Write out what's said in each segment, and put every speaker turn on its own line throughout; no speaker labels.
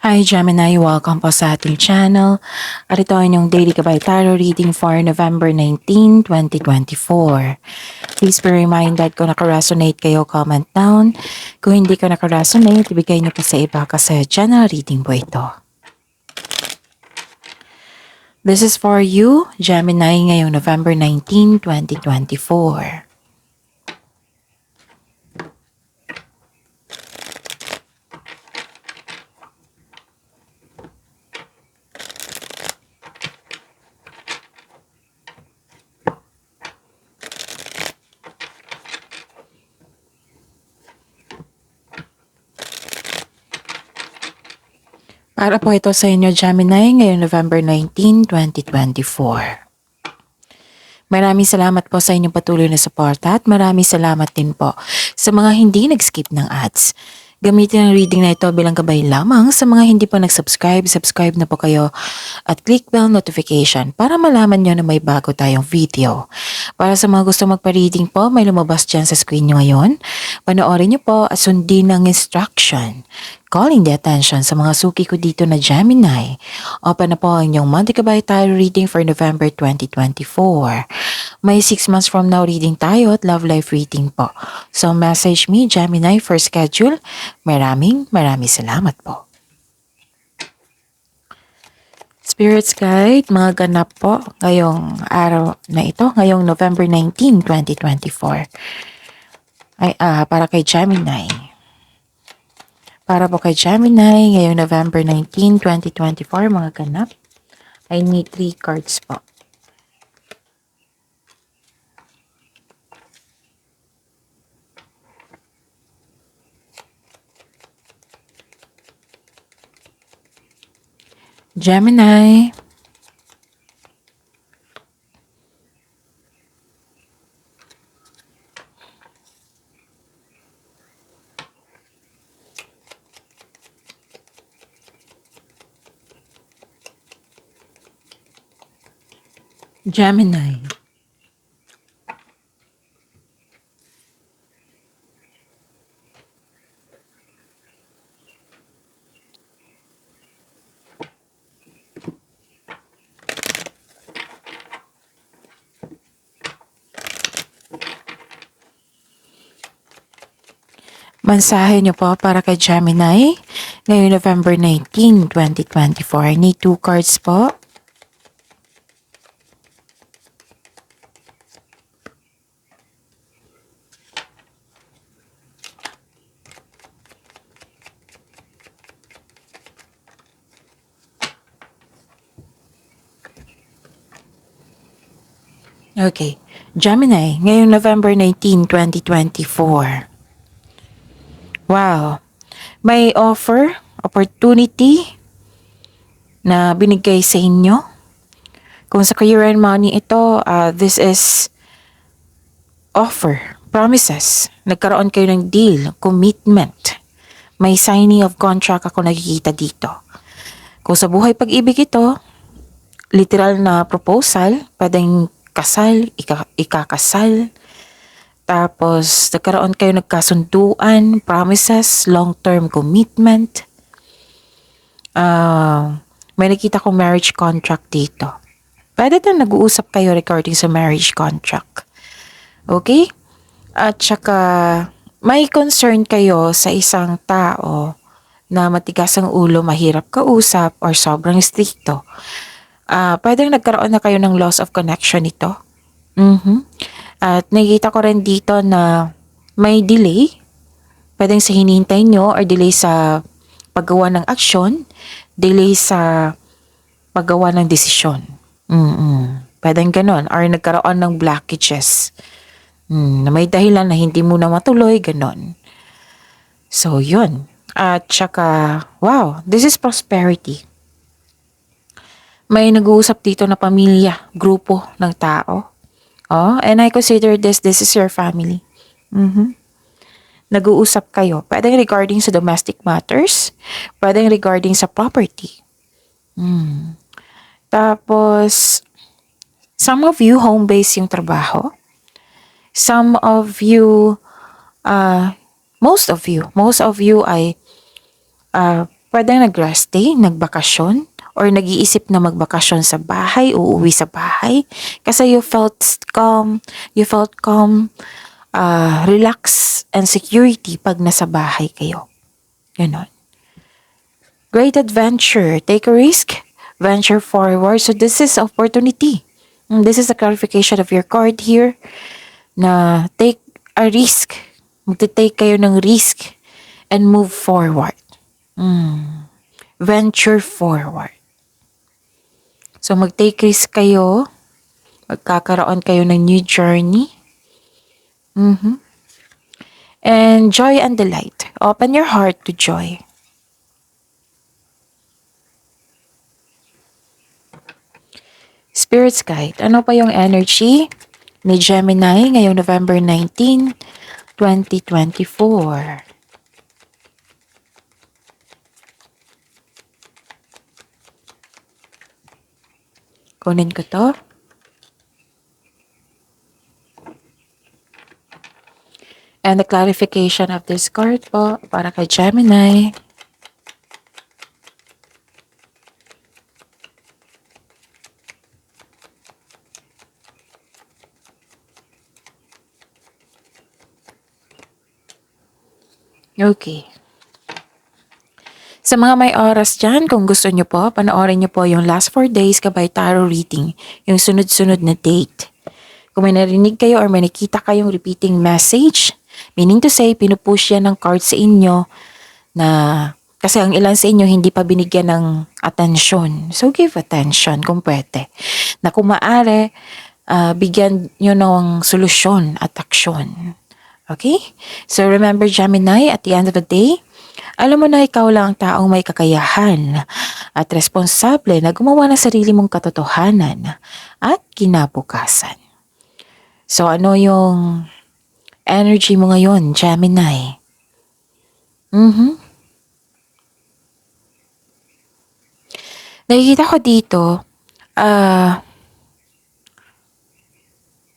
Hi Gemini, welcome po sa ating channel. At ito ay inyong daily gabay tarot reading for November 19, 2024. Please be reminded kung naka-resonate kayo, comment down. Kung hindi ko naka-resonate, ibigay niyo po sa iba kasi general reading po ito. This is for you, Gemini, ngayong November 19, 2024. Para po ito sa inyo, Gemini, ngayong November 19, 2024. Maraming salamat po sa inyong patuloy na suporta at maraming salamat din po sa mga hindi nag-skip ng ads. Gamitin ang reading na ito bilang gabay lamang sa mga hindi pa nag-subscribe. Subscribe na po kayo at click bell notification para malaman nyo na may bago tayong video. Para sa mga gusto magpa-reading po, may lumabas dyan sa screen nyo ngayon. Panoorin nyo po at sundin ang instruction. Calling the attention sa mga suki ko dito na Gemini. Open na po ang inyong monthly gabay tarot reading for November 2024. May 6 months from now reading tayo at love life reading po. So message me Gemini for schedule. Maraming salamat po. Spirits Guide, mga ganap po ngayong araw na ito, ngayong November 19, 2024. Para kay Gemini. Para po kay Gemini, ngayong November 19, 2024, mga ganap. I need 3 cards po. Gemini. Gemini. Mensahe niyo po para kay Gemini ngayong November 19, 2024. I need 2 cards po. Okay. Gemini, ngayong November 19, 2024. Wow. May offer, opportunity na binigay sa inyo. Kung sa career and money ito, this is offer, promises. Nagkaroon kayo ng deal, commitment. May signing of contract ako nakikita dito. Kung sa buhay pag-ibig ito, literal na proposal, pwedeng kasal, ikakasal. Tapos, nagkaroon kayo nagkasunduan, promises, long-term commitment. May nakita kong marriage contract dito. Pwede na nag-uusap kayo regarding sa marriage contract. Okay? At saka, may concern kayo sa isang tao na matigas ang ulo, mahirap kausap, or sobrang stricto. Pwedeng nagkaroon na kayo ng loss of connection ito. At nakikita ko rin dito na may delay. Pwedeng sa hinihintay nyo or delay sa paggawa ng aksyon, delay sa paggawa ng desisyon. Pwedeng ganon. Or nagkaroon ng blockages. Na may dahilan na hindi mo na matuloy, ganon. So, yun. At saka, wow, this is prosperity. May nag-uusap dito na pamilya, grupo ng tao. And I consider this is your family. Nag-uusap kayo. Pwedeng regarding sa domestic matters. Pwedeng regarding sa property. Tapos, some of you, home-based yung trabaho. Some of you, most of you ay Pwedeng nag-rest day, nagbakasyon, or nag-iisip na magbakasyon sa bahay, uuwi sa bahay. Kasi you felt calm, relax, and security pag nasa bahay kayo. Ganon. Great adventure. Take a risk. Venture forward. So this is opportunity. This is a clarification of your card here na take a risk. Magte-take kayo ng risk and move forward. Venture forward. So mag-take risk kayo. Magkakaroon kayo ng new journey. And joy and delight. Open your heart to joy. Spirit's Guide. Ano pa yung energy ni Gemini ngayong November 19, 2024? Kunin ko to. And the clarification of this card po para kay Gemini. Okay. Sa mga may oras dyan, kung gusto nyo po, panoorin nyo po yung last 4 days kabay tarot reading, yung sunod-sunod na date. Kung may narinig kayo or may nakita kayong repeating message, meaning to say, pinupush yan ng card sa inyo na kasi ang ilan sa inyo hindi pa binigyan ng atensyon. So give attention kung pwede. Na kung maaari, bigyan nyo ng solusyon at aksyon. Okay? So remember Gemini, at the end of the day, alam mo na ikaw lang ang taong may kakayahan at responsable na gumawa ng sarili mong katotohanan at kinabukasan. So ano yung energy mo ngayon, Gemini? Nakikita ko dito,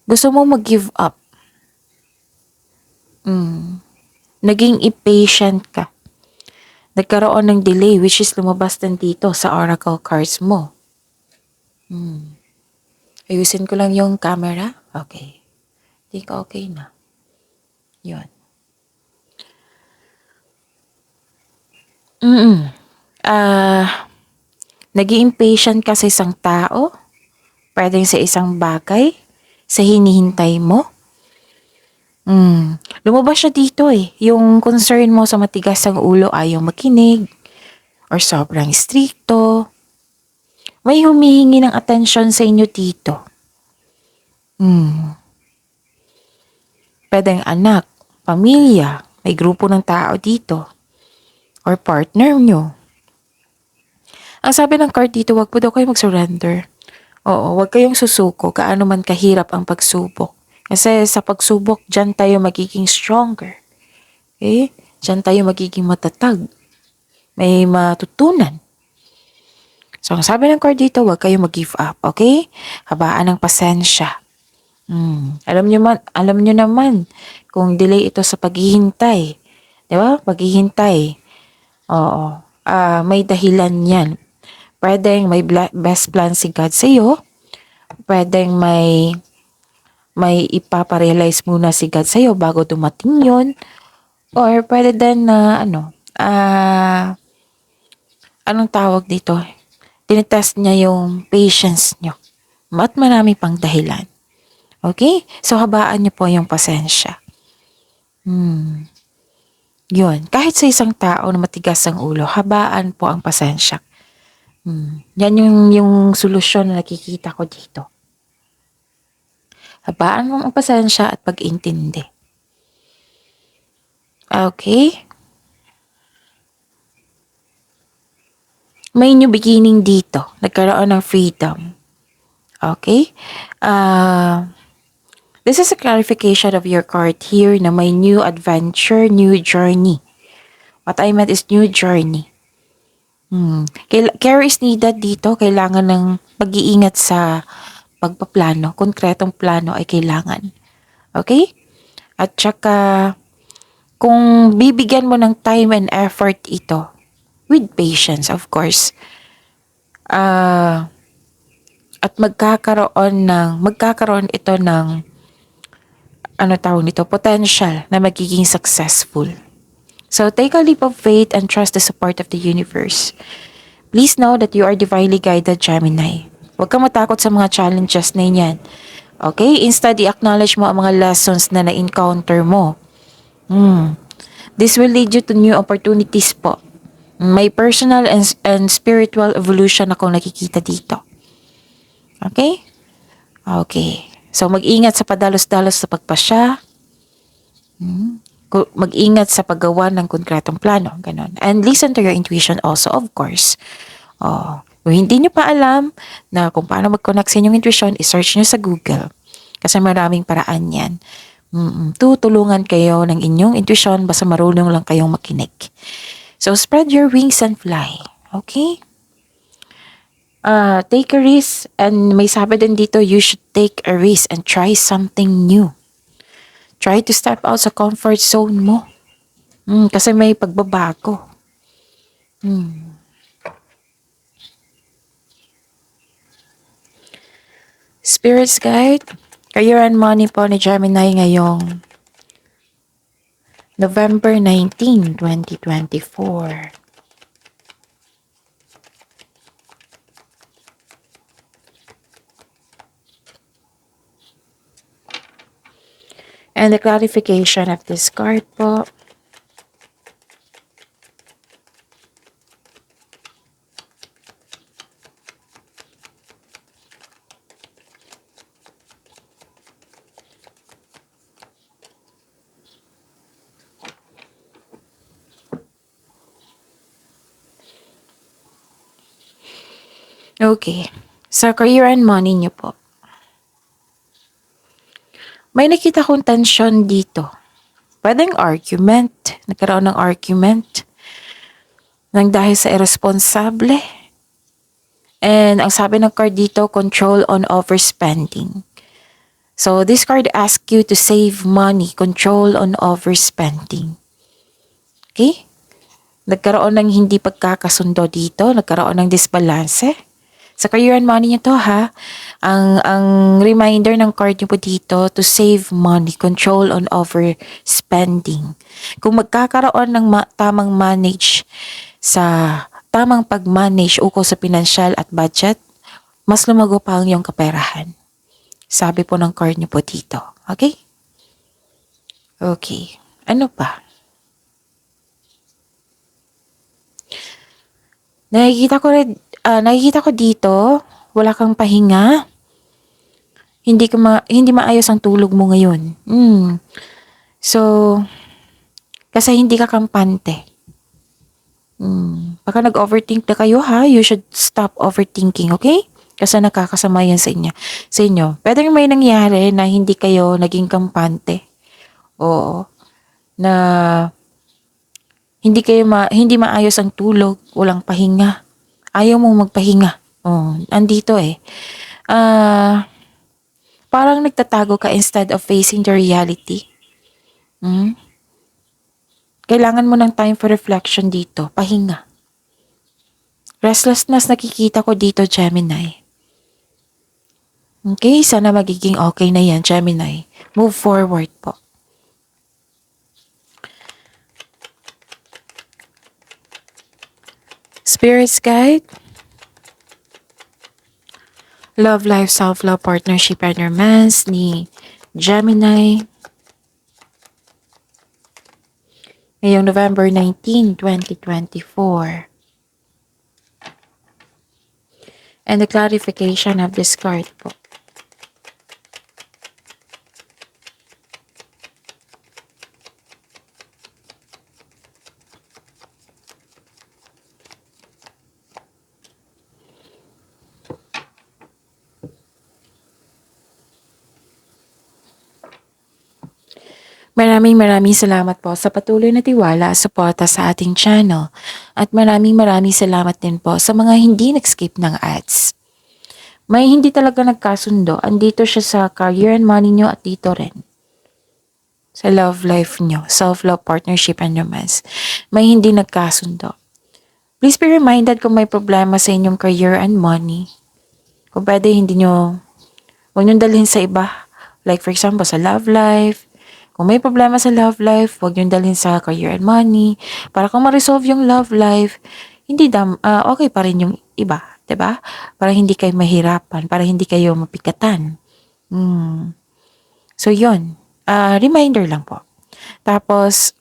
gusto mo mag-give up. Naging impatient ka. Nagkaroon ng delay which is lumabas din dito sa oracle cards mo. Ayusin ko lang yung camera. Okay. Hindi ka okay na. Yun. Naging impatient ka sa isang tao. Pwedeng sa isang bagay. Sa hinihintay mo. Lumabas siya dito yung concern mo sa matigas ang ulo, ayaw makinig, or sobrang stricto. May humihingi ng atensyon sa inyo dito. Pwedeng anak, pamilya, may grupo ng tao dito, or partner nyo. Ang sabi ng card dito, wag po daw kayo mag-surrender. Oo, wag kayong susuko, kaano man kahirap ang pagsubok. Kasi sa pagsubok, dyan tayo magiging stronger. Okay? Dyan tayo magiging matatag. May matutunan. So, ang sabi ng card dito, huwag kayo mag-give up. Okay? Habaan ng pasensya. Alam nyo naman kung delay ito sa paghihintay. Di ba? Paghihintay. Oo. May dahilan yan. Pwedeng may best plan si God sa iyo. Pwedeng may ipaparealize muna si God sa'yo bago dumating yun. Or pwede din na anong tawag dito? Tinitest niya yung patience nyo. At marami pang dahilan. Okay? So habaan niyo po yung pasensya. Yun. Kahit sa isang tao na matigas ang ulo, habaan po ang pasensya. Yan yung solusyon na nakikita ko dito. Habaan mo ang pasensya at pag-intindi. Okay? May new beginning dito. Nagkaroon ng freedom. Okay? This is a clarification of your card here na may new adventure, new journey. What I meant is new journey. Care is needed dito. Kailangan ng pag-iingat sa pagpaplano, konkretong plano ay kailangan. Okay? At saka, kung bibigyan mo ng time and effort ito, with patience, of course. At magkakaroon ito ng potential na magiging successful. So take a leap of faith and trust the support of the universe. Please know that you are divinely guided, Gemini. Huwag kang matakot sa mga challenges na yan. Okay? Instead, i-acknowledge mo ang mga lessons na na-encounter mo. This will lead you to new opportunities po. May personal and spiritual evolution akong nakikita dito. Okay? Okay. So, mag-ingat sa padalos-dalos sa pagpasya. Mag-ingat sa paggawa ng konkretong plano. Ganon. And listen to your intuition also, of course. Kung hindi nyo pa alam na kung paano mag-connect sa inyong intuition, i-search nyo sa Google. Kasi maraming paraan yan. Tutulungan kayo ng inyong intuition basta marunong lang kayong makinig. So, spread your wings and fly. Okay? Take a risk, and may sabi din dito, you should take a risk and try something new. Try to step out sa comfort zone mo. Kasi may pagbabago. Spirits guide, career and money po ni Gemini ngayong November 19, 2024. And the clarification of this card po. Okay. Sa career and money niyo po. May nakita kong tension dito. Pwedeng argument. Nagkaroon ng argument. Nang dahil sa irresponsable. And ang sabi ng card dito, control on overspending. So this card asks you to save money, control on overspending. Okay? Nagkaroon ng hindi pagkakasundo dito. Nagkaroon ng disbalance. Sa career and money nyo to ha, ang reminder ng card nyo po dito to save money, control on overspending. Kung magkakaroon ng tamang pag-manage ukol sa pinansyal at budget, mas lumago pa ang iyong kaperahan. Sabi po ng card nyo po dito. Okay? Okay. Ano pa? Nakikita ko dito, wala kang pahinga. Hindi maayos ang tulog mo ngayon. So, kasi hindi ka kampante. Baka nag-overthink na kayo ha, you should stop overthinking, okay? Kasi nakakasama yan sa inyo. Pwede may nangyari na hindi kayo naging kampante. Oo. Na hindi maayos ang tulog, walang pahinga. Ayaw mong magpahinga. Andito eh. Parang nagtatago ka instead of facing the reality. Kailangan mo ng time for reflection dito. Pahinga. Restlessness nakikita ko dito, Gemini. Okay, sana magiging okay na yan, Gemini. Move forward po. Spirits guide. Love, life, self-love, partnership, and romance ni Gemini. Ngayong November 19, 2024. And the clarification of this card po. Maraming salamat po sa patuloy na tiwala at suporta sa ating channel. At maraming salamat din po sa mga hindi nag-skip ng ads. May hindi talaga nagkasundo. Andito siya sa career and money nyo at dito rin. Sa love life nyo, self-love, partnership, and romance. May hindi nagkasundo. Please be reminded kung may problema sa inyong career and money. Kung pwede, huwag niyong dalhin sa iba. Like for example, sa love life. Kung may problema sa love life, huwag niyong dalhin sa career and money. Para kung ma-resolve yung love life, okay pa rin yung iba. 'Di ba? Para hindi kayo mahirapan, para hindi kayo mapikatan. So, yun. Reminder lang po. Tapos,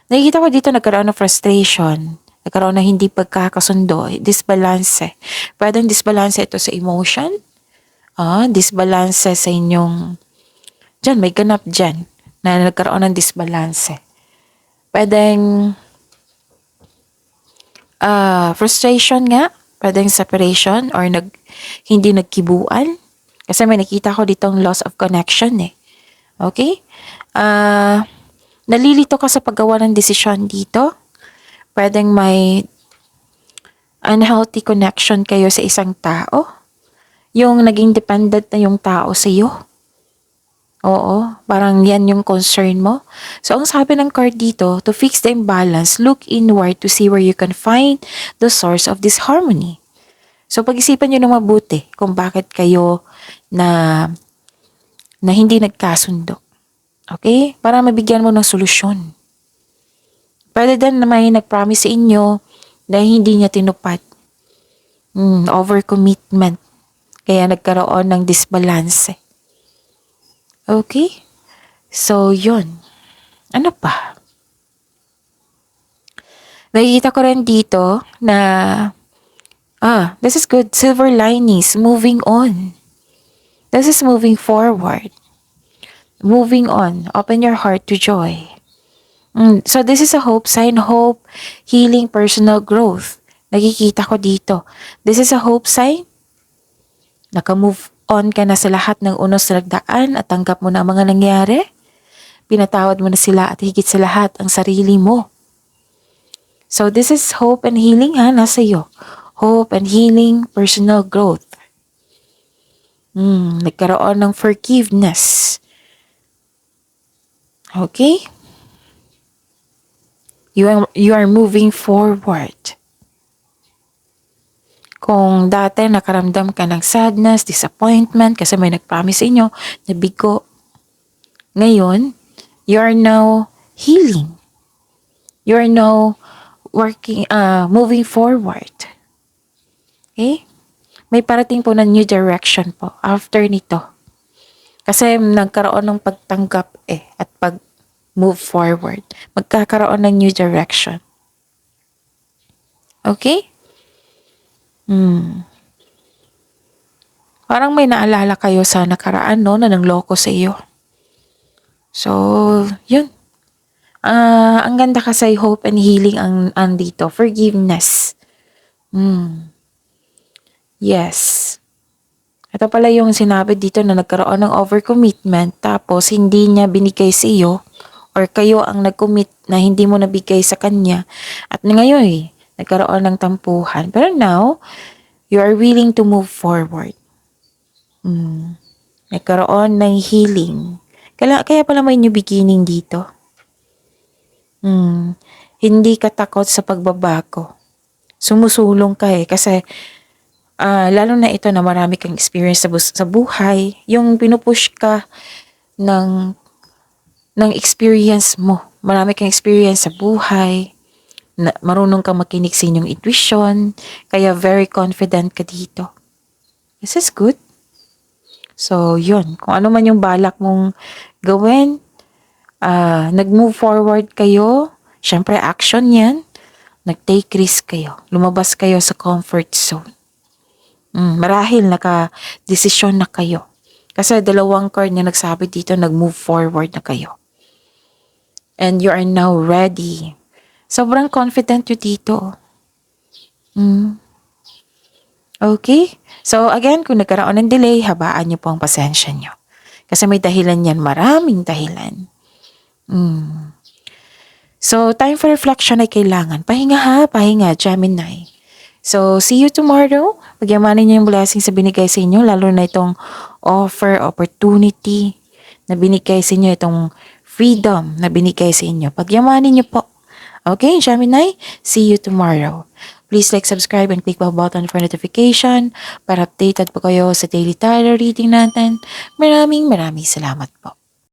nakikita ko dito nagkaroon ng frustration. Nagkaroon ng hindi pagkakasundo, disbalance. Pwedeng disbalance ito sa emotion. Disbalance sa inyong, dyan, may ganap dyan na nagkaroon ng disbalance. Pwedeng frustration nga, pwedeng separation or hindi nagkibuan. Kasi may nakita ko ditong loss of connection eh. Okay? Nalilito ka sa paggawa ng desisyon dito. Pwedeng may unhealthy connection kayo sa isang tao. Yung naging dependent na yung tao sa iyo. Oo, parang yan yung concern mo. So, ang sabi ng card dito, to fix the imbalance, look inward to see where you can find the source of this harmony. So, pag-isipan nyo na mabuti kung bakit kayo na hindi nagkasundo. Okay? Para mabigyan mo ng solusyon. Pwede din na may nag-promise sa inyo na hindi niya tinupad. Overcommitment. Kaya nagkaroon ng disbalance. Okay? So, yun. Ano pa? Nakikita ko rin dito na this is good. Silver linings. Moving on. This is moving forward. Moving on. Open your heart to joy. So, this is a hope sign. Hope, healing, personal growth. Nakikita ko dito. This is a hope sign. Naka-move on ka na sa lahat ng unos na nagdaan at tanggap mo na ang mga nangyari. Pinatawad mo na sila at higit sa lahat ang sarili mo. So, this is hope and healing nasa iyo. Hope and healing, personal growth. Nagkaroon ng forgiveness. Okay? You are moving forward. Kung dati nakaramdam ka ng sadness, disappointment, kasi may nag-promise sa inyo na bigo. Ngayon, you are now healing. You are now moving forward. Okay? May parating po na new direction po after nito. Kasi nagkaroon ng pagtanggap at pag-move forward. Magkakaroon ng new direction. Okay? Parang may naalala kayo sa nakaraan, no, na nangloko sa iyo. So, yun. Ang ganda kasi hope and healing ang dito. Forgiveness. Yes. Ito pala yung sinabi dito na nagkaroon ng overcommitment tapos hindi niya binigay sa iyo or kayo ang nag-commit na hindi mo nabigay sa kanya at ngayon nagkaroon ng tampuhan. Pero now, you are willing to move forward. Nagkaroon ng healing. Kaya pala may new beginning dito. Hindi ka takot sa pagbabago. Sumusulong ka kasi lalo na ito na marami kang experience sa buhay. Yung pinupush ka ng experience mo. Marami kang experience sa buhay. Marunong kang makinig sa inyong intuition, kaya very confident ka dito. This is good. So, yun. Kung ano man yung balak mong gawin, nag-move forward kayo, syempre action yan, nag-take risk kayo, lumabas kayo sa comfort zone. Marahil naka-desisyon na kayo. Kasi dalawang card na nagsabi dito, nag-move forward na kayo. And you are now ready. Sobrang confident you dito. Okay? So again, kung nagkaroon ng delay, habaan niyo po ang pasensya niyo. Kasi may dahilan yan, maraming dahilan. So time for reflection ay kailangan. Pahinga, Gemini. So see you tomorrow. Pagyamanin niyo yung blessings na binigay sa inyo, lalo na itong offer, opportunity na binigay sa inyo, itong freedom na binigay sa inyo. Pagyamanin niyo po. Okay, Gemini? See you tomorrow. Please like, subscribe, and click the button for notification para updated po kayo sa daily tarot reading natin. Maraming salamat po.